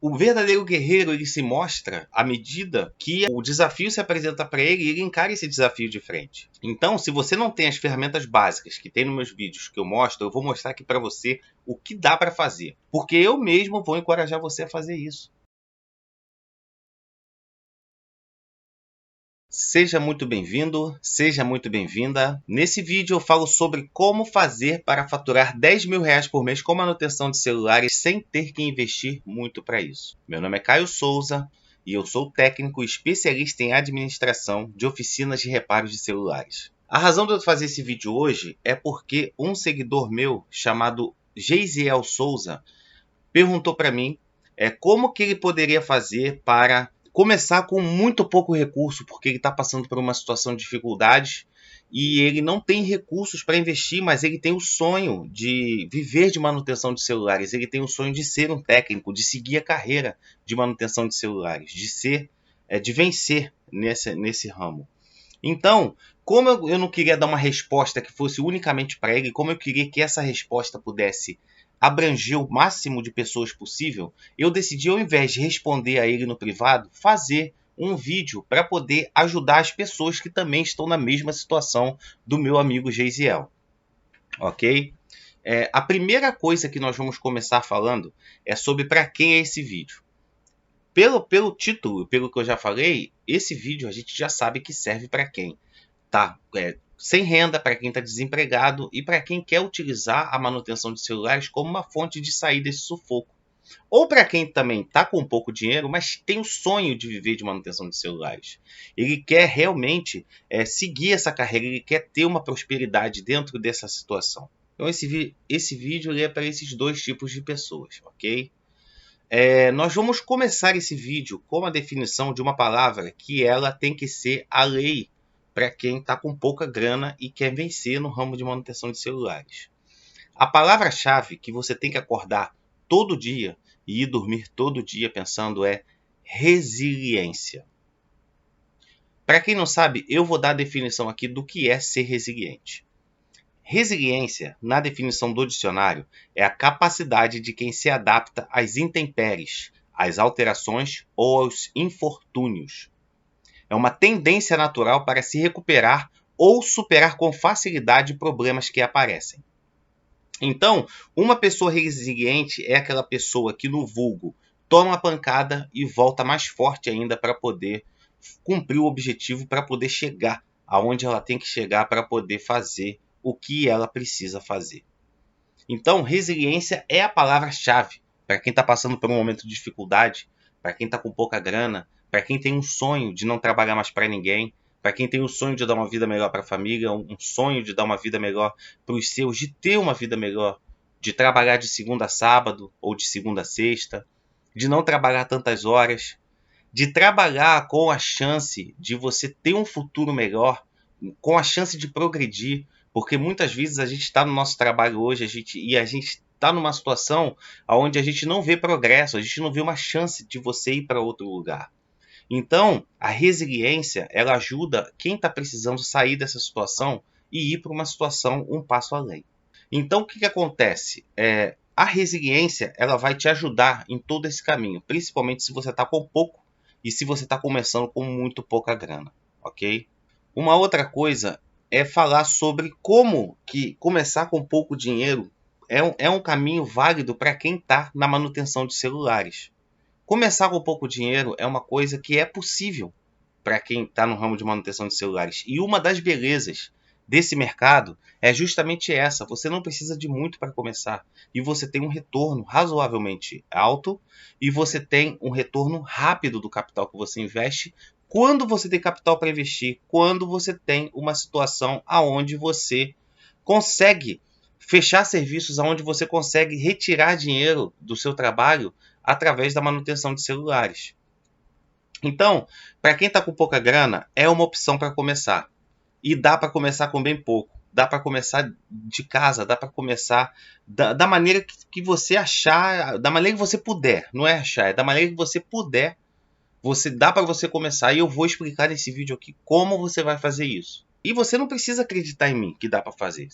O verdadeiro guerreiro, ele se mostra à medida que o desafio se apresenta para ele e ele encara esse desafio de frente. Então, se você não tem as ferramentas básicas que tem nos meus vídeos que eu mostro, eu vou mostrar aqui para você o que dá para fazer. Porque eu mesmo vou encorajar você a fazer isso. Seja muito bem-vindo, seja muito bem-vinda. Nesse vídeo eu falo sobre como fazer para faturar R$10.000 por mês com manutenção de celulares sem ter que investir muito para isso. Meu nome é Caio Souza e eu sou técnico e especialista em administração de oficinas de reparos de celulares. A razão de eu fazer esse vídeo hoje é porque um seguidor meu chamado Geisiel Souza perguntou para mim como que ele poderia fazer para começar com muito pouco recurso, porque ele está passando por uma situação de dificuldade e ele não tem recursos para investir, mas ele tem o sonho de viver de manutenção de celulares, ele tem o sonho de ser um técnico, de seguir a carreira de manutenção de celulares, de vencer nesse ramo. Então, como eu não queria dar uma resposta que fosse unicamente para ele, como eu queria que essa resposta pudesse abranger o máximo de pessoas possível, eu decidi, ao invés de responder a ele no privado, fazer um vídeo para poder ajudar as pessoas que também estão na mesma situação do meu amigo Geisiel. Ok? A primeira coisa que nós vamos começar falando é sobre para quem é esse vídeo. Pelo título, pelo que eu já falei, esse vídeo a gente já sabe que serve para quem está sem renda, para quem está desempregado e para quem quer utilizar a manutenção de celulares como uma fonte de sair desse sufoco. Ou para quem também está com pouco dinheiro, mas tem o sonho de viver de manutenção de celulares. Ele quer realmente seguir essa carreira, ele quer ter uma prosperidade dentro dessa situação. Então esse vídeo é para esses dois tipos de pessoas, ok? Nós vamos começar esse vídeo com a definição de uma palavra que ela tem que ser a lei para quem está com pouca grana e quer vencer no ramo de manutenção de celulares. A palavra-chave que você tem que acordar todo dia e ir dormir todo dia pensando é resiliência. Para quem não sabe, eu vou dar a definição aqui do que é ser resiliente. Resiliência, na definição do dicionário, é a capacidade de quem se adapta às intempéries, às alterações ou aos infortúnios. É uma tendência natural para se recuperar ou superar com facilidade problemas que aparecem. Então, uma pessoa resiliente é aquela pessoa que, no vulgo, toma uma pancada e volta mais forte ainda para poder cumprir o objetivo, para poder chegar aonde ela tem que chegar para poder fazer o que ela precisa fazer. Então, resiliência é a palavra-chave para quem está passando por um momento de dificuldade, para quem está com pouca grana, para quem tem um sonho de não trabalhar mais para ninguém, para quem tem o sonho de dar uma vida melhor para a família, um sonho de dar uma vida melhor para os seus, de ter uma vida melhor, de trabalhar de segunda a sábado ou de segunda a sexta, de não trabalhar tantas horas, de trabalhar com a chance de você ter um futuro melhor, com a chance de progredir, porque muitas vezes a gente está no nosso trabalho hoje e a gente está numa situação onde a gente não vê progresso, a gente não vê uma chance de você ir para outro lugar. Então, a resiliência, ela ajuda quem está precisando sair dessa situação e ir para uma situação um passo além. Então, o que acontece? A resiliência, ela vai te ajudar em todo esse caminho, principalmente se você está com pouco e se você está começando com muito pouca grana, ok? Uma outra coisa é falar sobre como que começar com pouco dinheiro é um caminho válido para quem está na manutenção de celulares. Começar com pouco dinheiro é uma coisa que é possível para quem está no ramo de manutenção de celulares. E uma das belezas desse mercado é justamente essa. Você não precisa de muito para começar. E você tem um retorno razoavelmente alto e você tem um retorno rápido do capital que você investe quando você tem capital para investir, quando você tem uma situação onde você consegue fechar serviços, onde você consegue retirar dinheiro do seu trabalho através da manutenção de celulares. Então, para quem está com pouca grana, é uma opção para começar. E dá para começar com bem pouco. Dá para começar de casa, dá para começar da maneira que você achar, da maneira que você puder. Não é achar, é da maneira que você puder. Dá para você começar e eu vou explicar nesse vídeo aqui como você vai fazer isso. E você não precisa acreditar em mim que dá para fazer.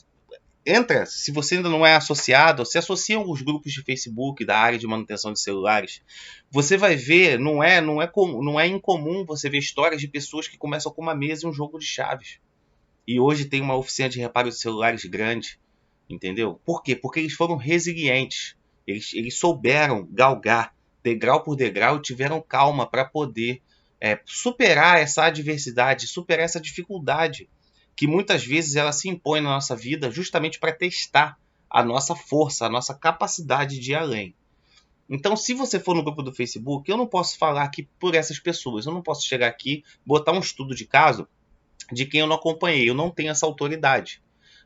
entra, se você ainda não é associado, se associa a alguns grupos de Facebook da área de manutenção de celulares. Você vai ver, não é incomum você ver histórias de pessoas que começam com uma mesa e um jogo de chaves. E hoje tem uma oficina de reparo de celulares grande, entendeu? Por quê? Porque eles foram resilientes. Eles souberam galgar degrau por degrau e tiveram calma para poder superar essa adversidade, superar essa dificuldade que muitas vezes ela se impõe na nossa vida justamente para testar a nossa força, a nossa capacidade de ir além. Então, se você for no grupo do Facebook, eu não posso falar aqui por essas pessoas. Eu não posso chegar aqui, botar um estudo de caso de quem eu não acompanhei. Eu não tenho essa autoridade.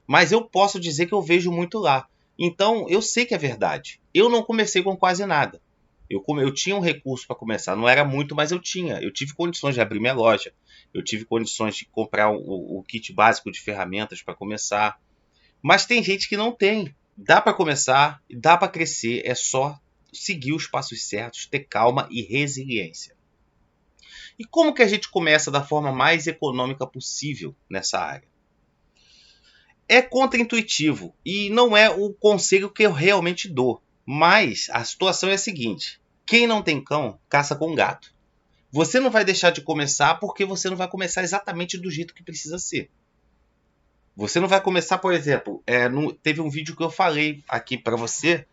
Mas eu posso dizer que eu vejo muito lá. Então, eu sei que é verdade. Eu não comecei com quase nada. Eu tinha um recurso para começar. Não era muito, mas eu tinha. Eu tive condições de abrir minha loja. Eu tive condições de comprar o kit básico de ferramentas para começar. Mas tem gente que não tem. Dá para começar, dá para crescer. É só seguir os passos certos, ter calma e resiliência. E como que a gente começa da forma mais econômica possível nessa área? É contraintuitivo e não é o conselho que eu realmente dou. Mas a situação é a seguinte: quem não tem cão, caça com gato. Você não vai deixar de começar porque você não vai começar exatamente do jeito que precisa ser. Você não vai começar, por exemplo, teve um vídeo que eu falei aqui para você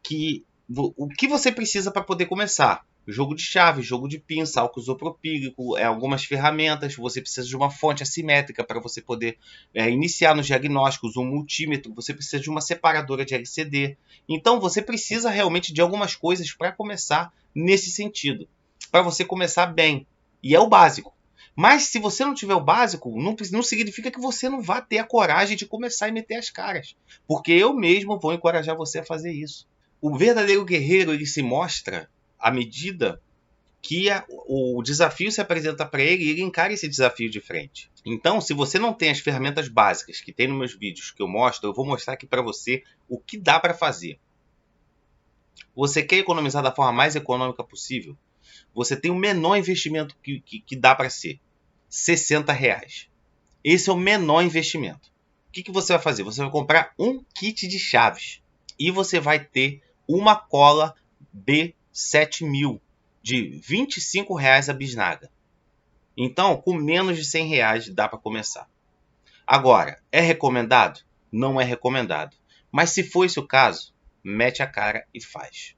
que o que você precisa para poder começar. Jogo de chave, jogo de pinça, álcool isopropílico, algumas ferramentas. Você precisa de uma fonte assimétrica para você poder iniciar nos diagnósticos, um multímetro. Você precisa de uma separadora de LCD. Então você precisa realmente de algumas coisas para começar nesse sentido, para você começar bem. E é o básico. Mas se você não tiver o básico, não significa que você não vá ter a coragem de começar e meter as caras. Porque eu mesmo vou encorajar você a fazer isso. O verdadeiro guerreiro, ele se mostra à medida que o desafio se apresenta para ele e ele encara esse desafio de frente. Então, se você não tem as ferramentas básicas que tem nos meus vídeos que eu mostro, eu vou mostrar aqui para você o que dá para fazer. Você quer economizar da forma mais econômica possível? Você tem o menor investimento que dá para ser. R$60. Esse é o menor investimento. O que você vai fazer? Você vai comprar um kit de chaves e você vai ter uma cola B7000 de R$25 a bisnaga. Então, com menos de R$100 dá para começar. Agora, é recomendado? Não é recomendado. Mas se for esse o caso, mete a cara e faz.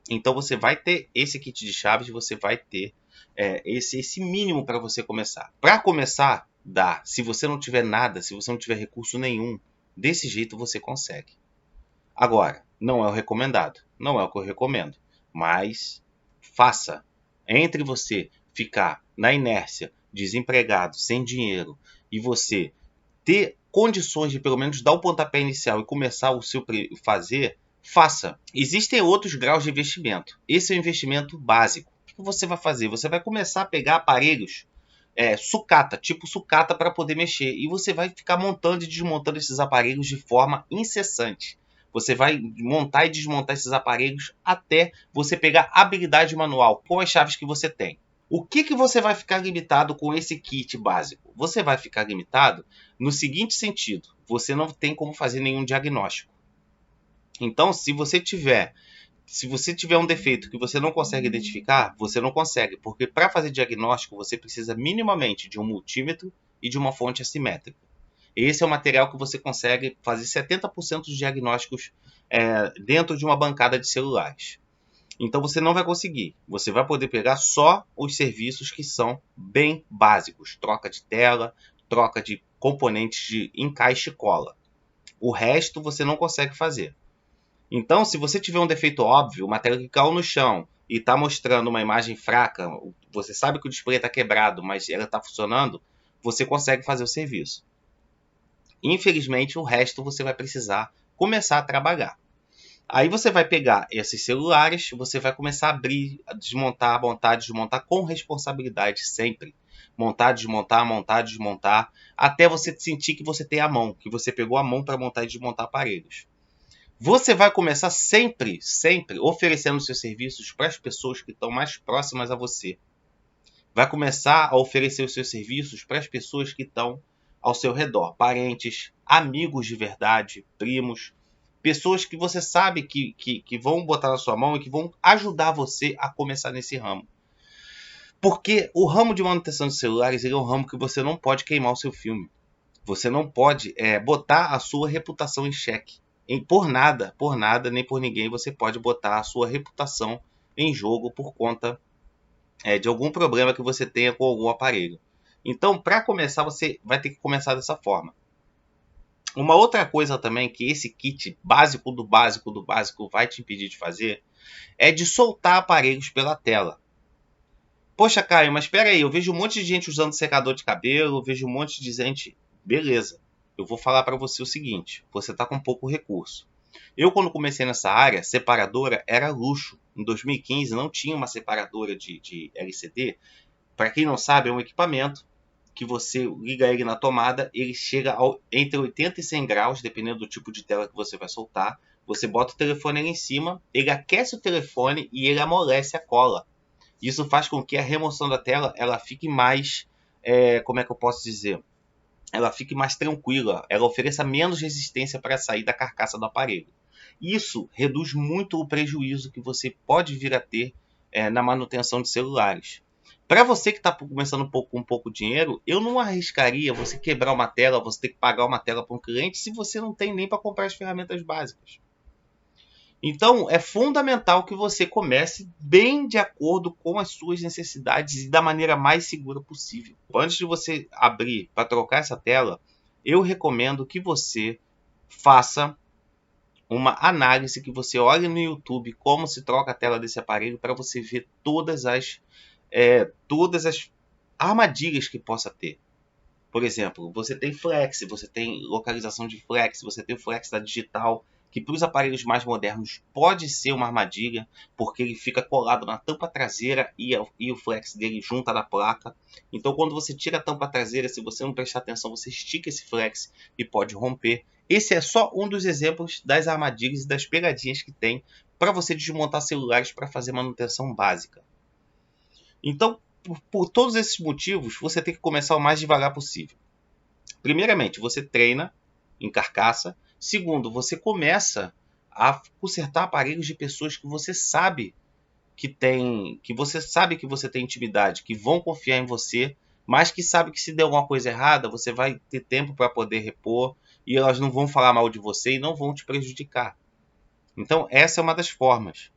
Então você vai ter esse kit de chaves, você vai ter esse mínimo para você começar. Para começar, dá. Se você não tiver nada, se você não tiver recurso nenhum, desse jeito você consegue. Agora, não é o recomendado. Não é o que eu recomendo. Mas faça. Entre você ficar na inércia, desempregado, sem dinheiro, e você ter condições de pelo menos dar o pontapé inicial e começar o seu fazer, faça. Existem outros graus de investimento. Esse é o investimento básico. O que você vai fazer? Você vai começar a pegar aparelhos sucata, tipo sucata, para poder mexer. E você vai ficar montando e desmontando esses aparelhos de forma incessante. Você vai montar e desmontar esses aparelhos até você pegar habilidade manual com as chaves que você tem. O que você vai ficar limitado com esse kit básico? Você vai ficar limitado no seguinte sentido: você não tem como fazer nenhum diagnóstico. Então, se você tiver um defeito que você não consegue identificar, você não consegue, porque para fazer diagnóstico você precisa minimamente de um multímetro e de uma fonte assimétrica. Esse é o material que você consegue fazer 70% dos diagnósticos dentro de uma bancada de celulares. Então você não vai conseguir. Você vai poder pegar só os serviços que são bem básicos. Troca de tela, troca de componentes de encaixe e cola. O resto você não consegue fazer. Então, se você tiver um defeito óbvio, uma tela que caiu no chão e está mostrando uma imagem fraca, você sabe que o display está quebrado, mas ela está funcionando, você consegue fazer o serviço. Infelizmente, o resto você vai precisar começar a trabalhar. Aí você vai pegar esses celulares, você vai começar a abrir, a desmontar, montar, desmontar com responsabilidade sempre. Montar, desmontar, montar, desmontar, até você sentir que você tem a mão, que você pegou a mão para montar e desmontar aparelhos. Você vai começar sempre oferecendo seus serviços para as pessoas que estão mais próximas a você. Vai começar a oferecer os seus serviços para as pessoas que estão ao seu redor, parentes, amigos de verdade, primos, pessoas que você sabe que vão botar na sua mão e que vão ajudar você a começar nesse ramo. Porque o ramo de manutenção de celulares ele é um ramo que você não pode queimar o seu filme. Você não pode botar a sua reputação em xeque. Por nada, nem por ninguém, você pode botar a sua reputação em jogo por conta de algum problema que você tenha com algum aparelho. Então, para começar, você vai ter que começar dessa forma. Uma outra coisa também que esse kit básico do básico do básico vai te impedir de fazer é de soltar aparelhos pela tela. Poxa, Caio, mas espera aí, eu vejo um monte de gente usando secador de cabelo, eu vejo um monte de gente... Beleza, eu vou falar para você o seguinte, você está com pouco recurso. Eu, quando comecei nessa área, separadora era luxo. Em 2015 não tinha uma separadora de LCD. Para quem não sabe, é um equipamento que você liga ele na tomada, ele chega entre 80 e 100 graus, dependendo do tipo de tela que você vai soltar. Você bota o telefone ali em cima, ele aquece o telefone e ele amolece a cola. Isso faz com que a remoção da tela ela fique mais, como é que eu posso dizer? Ela fique mais tranquila, ela ofereça menos resistência para sair da carcaça do aparelho. Isso reduz muito o prejuízo que você pode vir a ter na manutenção de celulares. Para você que está começando com um pouco de dinheiro, eu não arriscaria você quebrar uma tela, você ter que pagar uma tela para um cliente se você não tem nem para comprar as ferramentas básicas. Então, é fundamental que você comece bem de acordo com as suas necessidades e da maneira mais segura possível. Antes de você abrir para trocar essa tela, eu recomendo que você faça uma análise, que você olhe no YouTube como se troca a tela desse aparelho para você ver todas as armadilhas que possa ter. Por exemplo, você tem flex, você tem localização de flex, você tem o flex da digital, que para os aparelhos mais modernos pode ser uma armadilha, porque ele fica colado na tampa traseira e o flex dele junta na placa. Então, quando você tira a tampa traseira, se você não prestar atenção, você estica esse flex e pode romper. Esse é só um dos exemplos das armadilhas e das pegadinhas que tem para você desmontar celulares para fazer manutenção básica. Então, por todos esses motivos, você tem que começar o mais devagar possível. Primeiramente, você treina em carcaça. Segundo, você começa a consertar aparelhos de pessoas que você sabe que você tem intimidade, que vão confiar em você, mas que sabe que se der alguma coisa errada, você vai ter tempo para poder repor e elas não vão falar mal de você e não vão te prejudicar. Então, essa é uma das formas.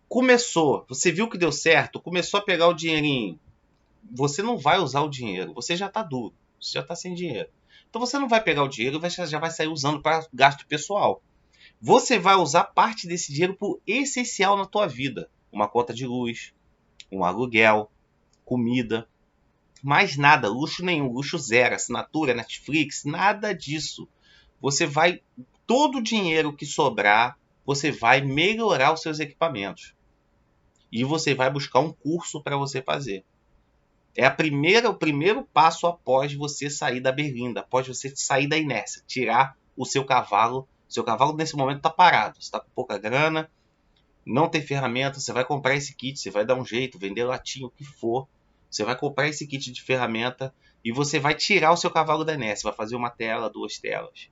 Começou, você viu que deu certo, começou a pegar o dinheirinho. Você não vai usar o dinheiro, você já está duro, você já está sem dinheiro. Então você não vai pegar o dinheiro e já vai sair usando para gasto pessoal. Você vai usar parte desse dinheiro por essencial na tua vida. Uma conta de luz, um aluguel, comida. Mais nada, luxo nenhum, luxo zero, assinatura, Netflix, nada disso. Todo o dinheiro que sobrar, você vai melhorar os seus equipamentos. E você vai buscar um curso para você fazer. É o primeiro passo após você sair da berlinda, após você sair da inércia, tirar o seu cavalo. Seu cavalo nesse momento está parado, você está com pouca grana, não tem ferramenta, você vai comprar esse kit, você vai dar um jeito, vender latinha, o que for. Você vai comprar esse kit de ferramenta e você vai tirar o seu cavalo da inércia, vai fazer uma tela, 2 telas.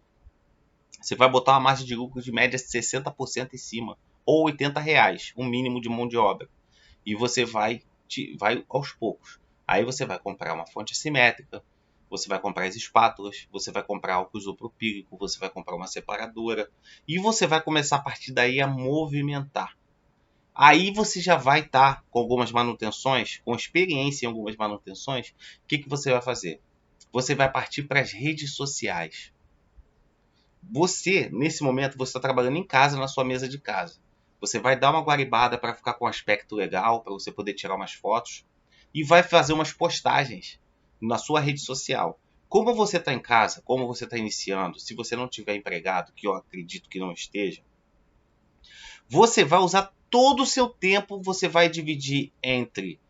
Você vai botar uma margem de lucro de média de 60% em cima, ou R$80, um mínimo de mão de obra. E você vai aos poucos. Aí você vai comprar uma fonte assimétrica, você vai comprar as espátulas, você vai comprar álcool isopropílico, você vai comprar uma separadora e você vai começar a partir daí a movimentar. Aí você já vai estar com algumas manutenções, com experiência em algumas manutenções. O que você vai fazer? Você vai partir para as redes sociais. Você, nesse momento, você está trabalhando em casa, na sua mesa de casa. Você vai dar uma guaribada para ficar com um aspecto legal, para você poder tirar umas fotos. E vai fazer umas postagens na sua rede social. Como você está em casa, como você está iniciando, se você não tiver empregado, que eu acredito que não esteja, você vai usar todo o seu tempo, você vai dividir entre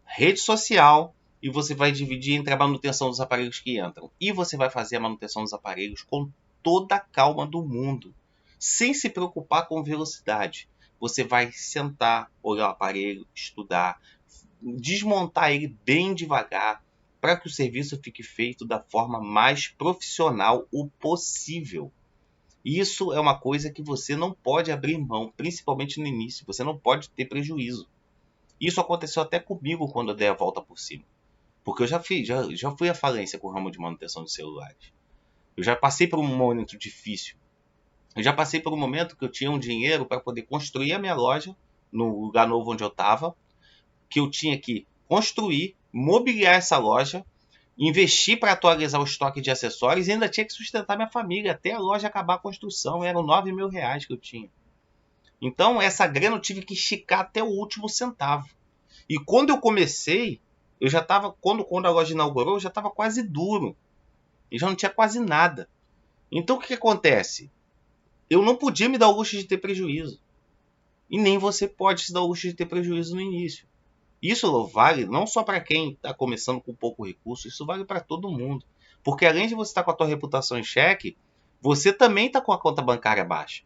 rede social e você vai dividir entre a manutenção dos aparelhos que entram. E você vai fazer a manutenção dos aparelhos com toda a calma do mundo, sem se preocupar com velocidade. Você vai sentar, olhar o aparelho, estudar, desmontar ele bem devagar, para que o serviço fique feito da forma mais profissional o possível. Isso é uma coisa que você não pode abrir mão, principalmente no início. Você não pode ter prejuízo. Isso aconteceu até comigo quando eu dei a volta por cima. Porque eu já fui à falência com o ramo de manutenção de celulares. Eu já passei por um momento difícil. Eu já passei por um momento que eu tinha um dinheiro para poder construir a minha loja no lugar novo onde eu estava, que eu tinha que construir, mobiliar essa loja, investir para atualizar o estoque de acessórios e ainda tinha que sustentar minha família até a loja acabar a construção. Eram 9 mil reais que eu tinha. Então essa grana eu tive que esticar até o último centavo. E quando eu comecei, eu já estava, quando a loja inaugurou, eu já estava quase duro. E já não tinha quase nada. Então o que acontece? Eu não podia me dar o luxo de ter prejuízo. E nem você pode se dar o luxo de ter prejuízo no início. Isso vale não só para quem está começando com pouco recurso, isso vale para todo mundo. Porque além de você estar com a tua reputação em xeque, você também está com a conta bancária baixa.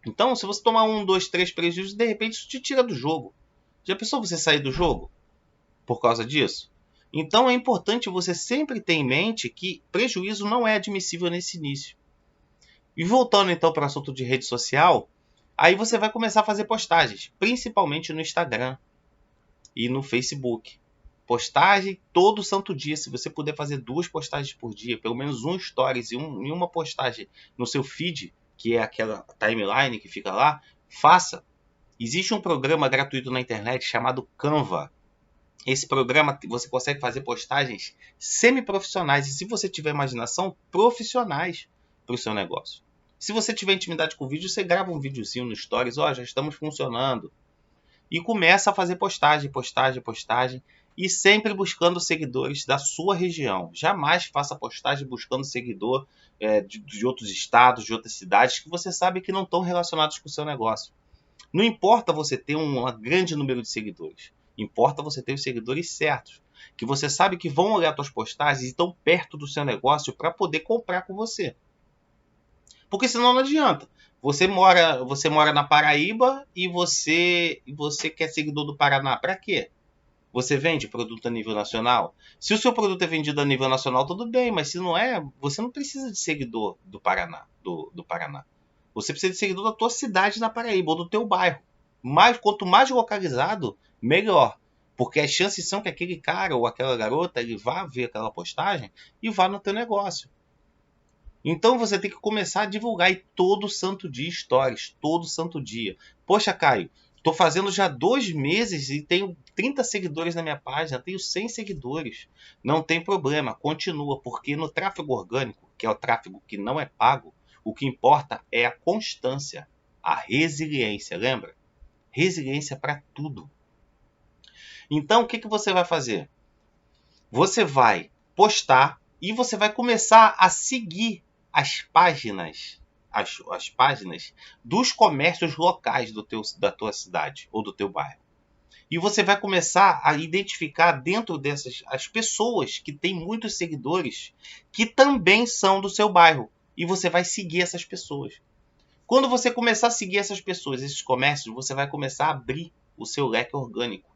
Então, se você tomar 1, 2, 3 prejuízos, de repente isso te tira do jogo. Já pensou você sair do jogo por causa disso? Então é importante você sempre ter em mente que prejuízo não é admissível nesse início. E voltando então para o assunto de rede social, aí você vai começar a fazer postagens, principalmente no Instagram e no Facebook. Postagem todo santo dia. Se você puder fazer 2 postagens por dia, pelo menos um stories e uma postagem no seu feed, que é aquela timeline que fica lá, faça. Existe um programa gratuito na internet chamado Canva. Esse programa você consegue fazer postagens semi-profissionais e, se você tiver imaginação, profissionais para o seu negócio. Se você tiver intimidade com o vídeo, você grava um videozinho no Stories, já estamos funcionando. E começa a fazer postagem, e sempre buscando seguidores da sua região. Jamais faça postagem buscando seguidor de outros estados, de outras cidades, que você sabe que não estão relacionados com o seu negócio. Não importa você ter um grande número de seguidores. Importa você ter os seguidores certos, que você sabe que vão olhar suas postagens e estão perto do seu negócio para poder comprar com você. Porque senão não adianta. Você mora na Paraíba e você quer seguidor do Paraná. Para quê? Você vende produto a nível nacional? Se o seu produto é vendido a nível nacional, tudo bem, mas se não é, você não precisa de seguidor do Paraná, do Paraná. Você precisa de seguidor da tua cidade na Paraíba ou do teu bairro. Quanto mais localizado, melhor. Porque as chances são que aquele cara ou aquela garota ele vá ver aquela postagem e vá no teu negócio. Então você tem que começar a divulgar e todo santo dia stories, todo santo dia. Poxa, Caio, estou fazendo já 2 meses e tenho 30 seguidores na minha página, tenho 100 seguidores. Não tem problema, continua, porque no tráfego orgânico, que é o tráfego que não é pago, o que importa é a constância, a resiliência, lembra? Resiliência para tudo. Então o que você vai fazer? Você vai postar e você vai começar a seguir as páginas dos comércios locais da tua cidade ou do teu bairro. E você vai começar a identificar dentro dessas as pessoas que têm muitos seguidores que também são do seu bairro. E você vai seguir essas pessoas. Quando você começar a seguir essas pessoas, esses comércios, você vai começar a abrir o seu leque orgânico.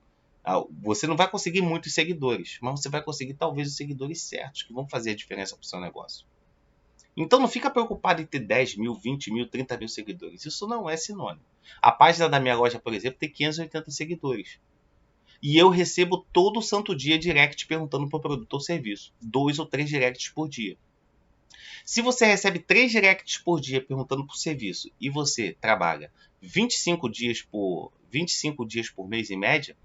Você não vai conseguir muitos seguidores, mas você vai conseguir talvez os seguidores certos que vão fazer a diferença para o seu negócio. Então não fica preocupado em ter 10 mil, 20 mil, 30 mil seguidores. Isso não é sinônimo. A página da minha loja, por exemplo, tem 580 seguidores. E eu recebo todo santo dia direct perguntando por produto ou serviço. 2 ou 3 directs por dia. Se você recebe 3 directs por dia perguntando por serviço e você trabalha 25 dias por mês em média,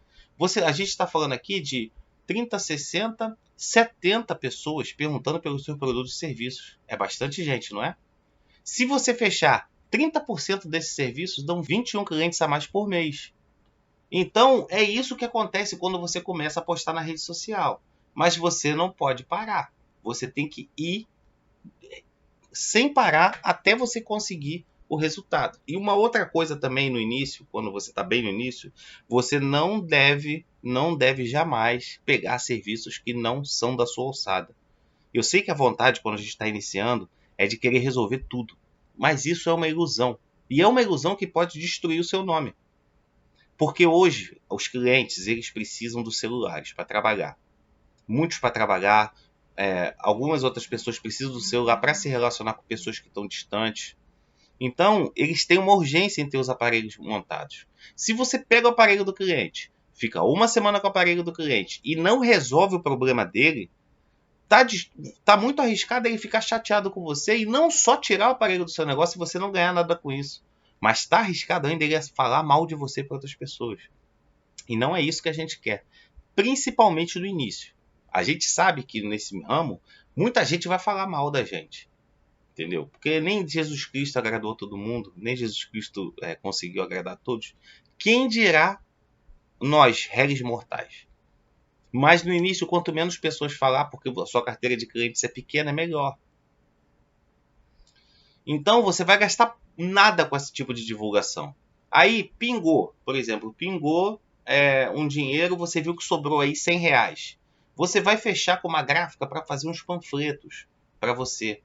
a gente está falando aqui de 30, 60, 70 pessoas perguntando pelos seus produtos e serviços. É bastante gente, não é? Se você fechar 30% desses serviços, dão 21 clientes a mais por mês. Então, é isso que acontece quando você começa a postar na rede social. Mas você não pode parar. Você tem que ir sem parar até você conseguir o resultado. E uma outra coisa também no início, quando você está bem no início, você não deve jamais pegar serviços que não são da sua alçada. Eu sei que a vontade, quando a gente está iniciando, é de querer resolver tudo. Mas isso é uma ilusão. E é uma ilusão que pode destruir o seu nome. Porque hoje, os clientes eles precisam dos celulares para trabalhar. muitos para trabalhar, algumas outras pessoas precisam do celular para se relacionar com pessoas que estão distantes. Então, eles têm uma urgência em ter os aparelhos montados. Se você pega o aparelho do cliente, fica uma semana com o aparelho do cliente e não resolve o problema dele, tá muito arriscado ele ficar chateado com você e não só tirar o aparelho do seu negócio e você não ganhar nada com isso. Mas está arriscado ainda ele falar mal de você para outras pessoas. E não é isso que a gente quer. Principalmente no início. A gente sabe que nesse ramo, muita gente vai falar mal da gente. Entendeu? Porque nem Jesus Cristo agradou todo mundo, nem Jesus Cristo conseguiu agradar a todos. Quem dirá nós, réis mortais? Mas no início, quanto menos pessoas falar, porque a sua carteira de clientes é pequena, é melhor. Então você vai gastar nada com esse tipo de divulgação. Aí pingou, por exemplo, pingou um dinheiro, você viu que sobrou aí R$100. Você vai fechar com uma gráfica para fazer uns panfletos para você.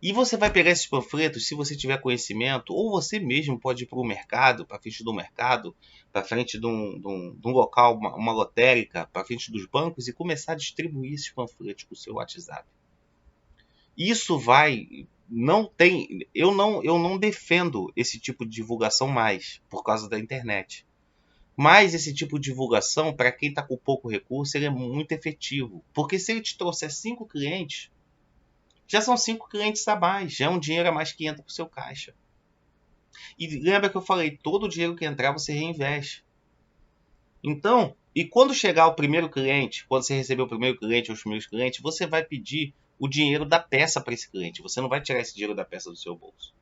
E você vai pegar esses panfletos, se você tiver conhecimento, ou você mesmo pode ir para o mercado, para frente do mercado, para frente de um local, uma lotérica, para frente dos bancos e começar a distribuir esses panfletos com o seu WhatsApp. Isso vai... Eu não defendo esse tipo de divulgação mais, por causa da internet. Mas esse tipo de divulgação, para quem está com pouco recurso, ele é muito efetivo. Porque se ele te trouxer 5 clientes, já são 5 clientes a mais, já é um dinheiro a mais que entra para o seu caixa. E lembra que eu falei, todo o dinheiro que entrar você reinveste. Então, e quando chegar o primeiro cliente, quando você receber o primeiro cliente ou os primeiros clientes, você vai pedir o dinheiro da peça para esse cliente. Você não vai tirar esse dinheiro da peça do seu bolso.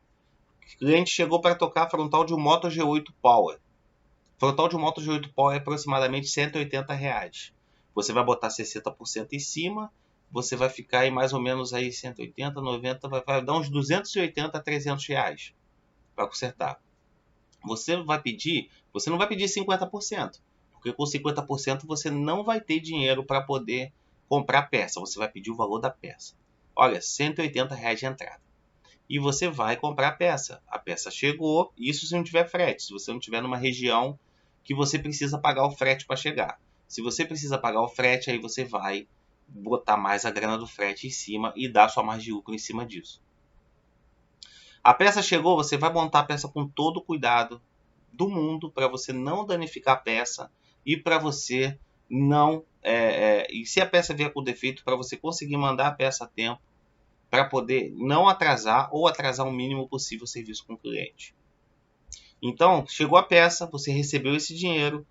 O cliente chegou para tocar a frontal de um Moto G8 Power. Frontal de um Moto G8 Power é aproximadamente R$180. Você vai botar 60% em cima, você vai ficar em mais ou menos aí 180, 90, vai dar uns 280 a R$300 para consertar. Você não vai pedir 50%, porque com 50% você não vai ter dinheiro para poder comprar peça, você vai pedir o valor da peça. Olha, R$180 de entrada. E você vai comprar a peça. A peça chegou, isso se não tiver frete, se você não estiver numa região que você precisa pagar o frete para chegar. Se você precisa pagar o frete, aí você vai botar mais a grana do frete em cima e dar sua margem de lucro em cima disso. A peça chegou, você vai montar a peça com todo o cuidado do mundo para você não danificar a peça e para você não... e se a peça vier com defeito, para você conseguir mandar a peça a tempo, para poder não atrasar ou atrasar o mínimo possível o serviço com o cliente. Então, chegou a peça, você recebeu esse dinheiro,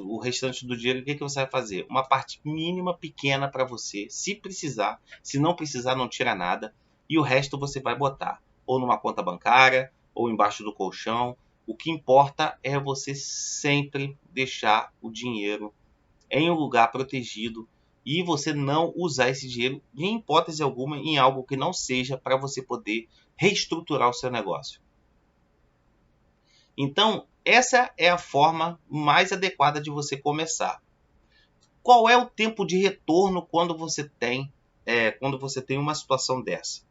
o restante do dinheiro, o que você vai fazer? Uma parte mínima, pequena para você, se precisar. Se não precisar, não tira nada. E o resto você vai botar ou numa conta bancária, ou embaixo do colchão. O que importa é você sempre deixar o dinheiro em um lugar protegido e você não usar esse dinheiro, em hipótese alguma, em algo que não seja para você poder reestruturar o seu negócio. Então, essa é a forma mais adequada de você começar. Qual é o tempo de retorno quando você tem uma situação dessa?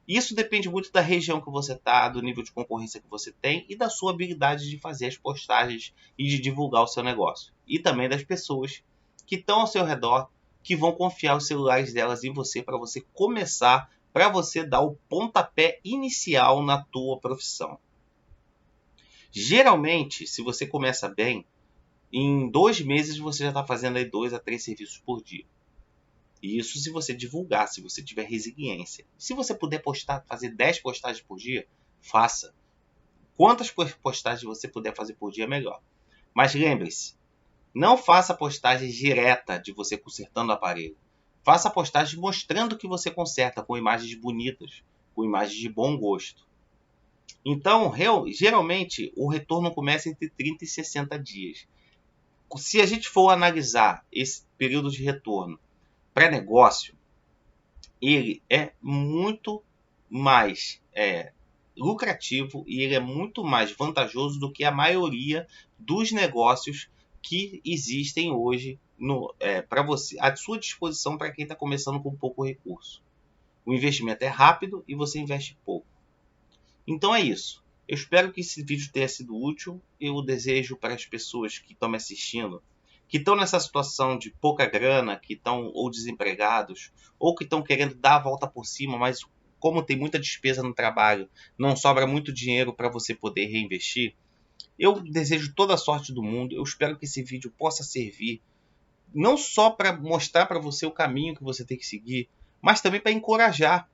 Isso depende muito da região que você está, do nível de concorrência que você tem e da sua habilidade de fazer as postagens e de divulgar o seu negócio. E também das pessoas que estão ao seu redor, que vão confiar os celulares delas em você para você começar, para você dar o pontapé inicial na tua profissão. Geralmente, se você começa bem, em 2 meses você já está fazendo aí 2 a 3 serviços por dia. Isso se você divulgar, se você tiver resiliência. Se você puder fazer 10 postagens por dia, faça. Quantas postagens você puder fazer por dia, melhor. Mas lembre-se, não faça postagem direta de você consertando o aparelho. Faça postagem mostrando que você conserta, com imagens bonitas, com imagens de bom gosto. Então, geralmente, o retorno começa entre 30 e 60 dias. Se a gente for analisar esse período de retorno para negócio, ele é muito mais lucrativo e ele é muito mais vantajoso do que a maioria dos negócios que existem hoje para você, à sua disposição para quem está começando com pouco recurso. O investimento é rápido e você investe pouco. Então é isso. Eu espero que esse vídeo tenha sido útil. Eu desejo para as pessoas que estão me assistindo que estão nessa situação de pouca grana, que estão ou desempregados, ou que estão querendo dar a volta por cima, mas como tem muita despesa no trabalho, não sobra muito dinheiro para você poder reinvestir. Eu desejo toda a sorte do mundo. Eu espero que esse vídeo possa servir não só para mostrar para você o caminho que você tem que seguir, mas também para encorajar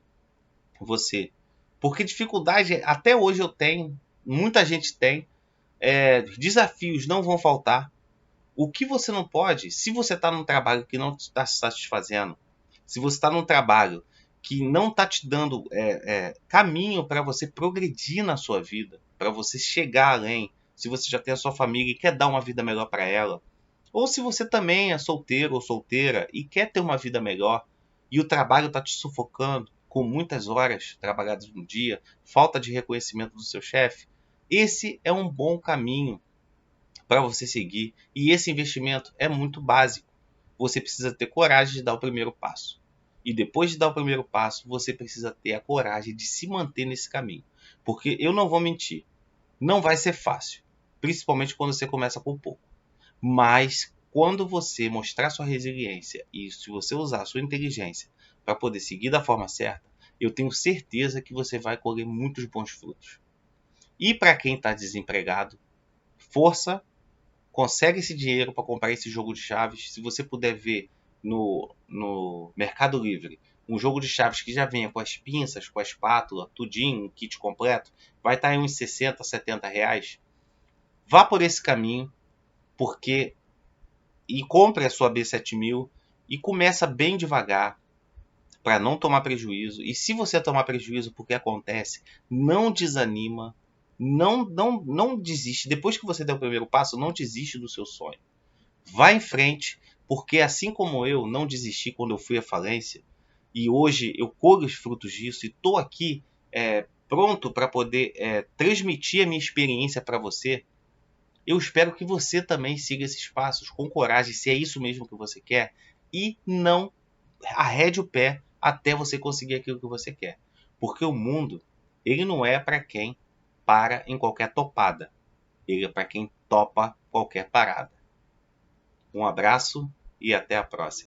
você. Porque dificuldade até hoje eu tenho, muita gente tem, desafios não vão faltar. O que você não pode, se você está num trabalho que não está te satisfazendo, se você está num trabalho que não está te dando caminho para você progredir na sua vida, para você chegar além, se você já tem a sua família e quer dar uma vida melhor para ela, ou se você também é solteiro ou solteira e quer ter uma vida melhor e o trabalho está te sufocando com muitas horas trabalhadas no dia, falta de reconhecimento do seu chefe, esse é um bom caminho para você seguir. E esse investimento é muito básico. Você precisa ter coragem de dar o primeiro passo. E depois de dar o primeiro passo, você precisa ter a coragem de se manter nesse caminho. Porque eu não vou mentir, não vai ser fácil, principalmente quando você começa com pouco. Mas quando você mostrar sua resiliência e se você usar a sua inteligência para poder seguir da forma certa, eu tenho certeza que você vai colher muitos bons frutos. E para quem está desempregado, força, consegue esse dinheiro para comprar esse jogo de chaves. Se você puder ver no Mercado Livre um jogo de chaves que já venha com as pinças, com a espátula, tudinho, um kit completo, vai estar em uns 60, 70 reais. Vá por esse caminho, porque e compre a sua B7000 e começa bem devagar para não tomar prejuízo. E se você tomar prejuízo, porque acontece, não desanima, não desiste. Depois que você der o primeiro passo, não desiste do seu sonho. Vá em frente, porque assim como eu não desisti quando eu fui à falência, e hoje eu colho os frutos disso e estou aqui pronto para poder transmitir a minha experiência para você. Eu espero que você também siga esses passos com coragem, se é isso mesmo que você quer, e não arrede o pé até você conseguir aquilo que você quer. Porque o mundo, ele não é para quem para em qualquer topada. Ele é para quem topa qualquer parada. Um abraço e até a próxima.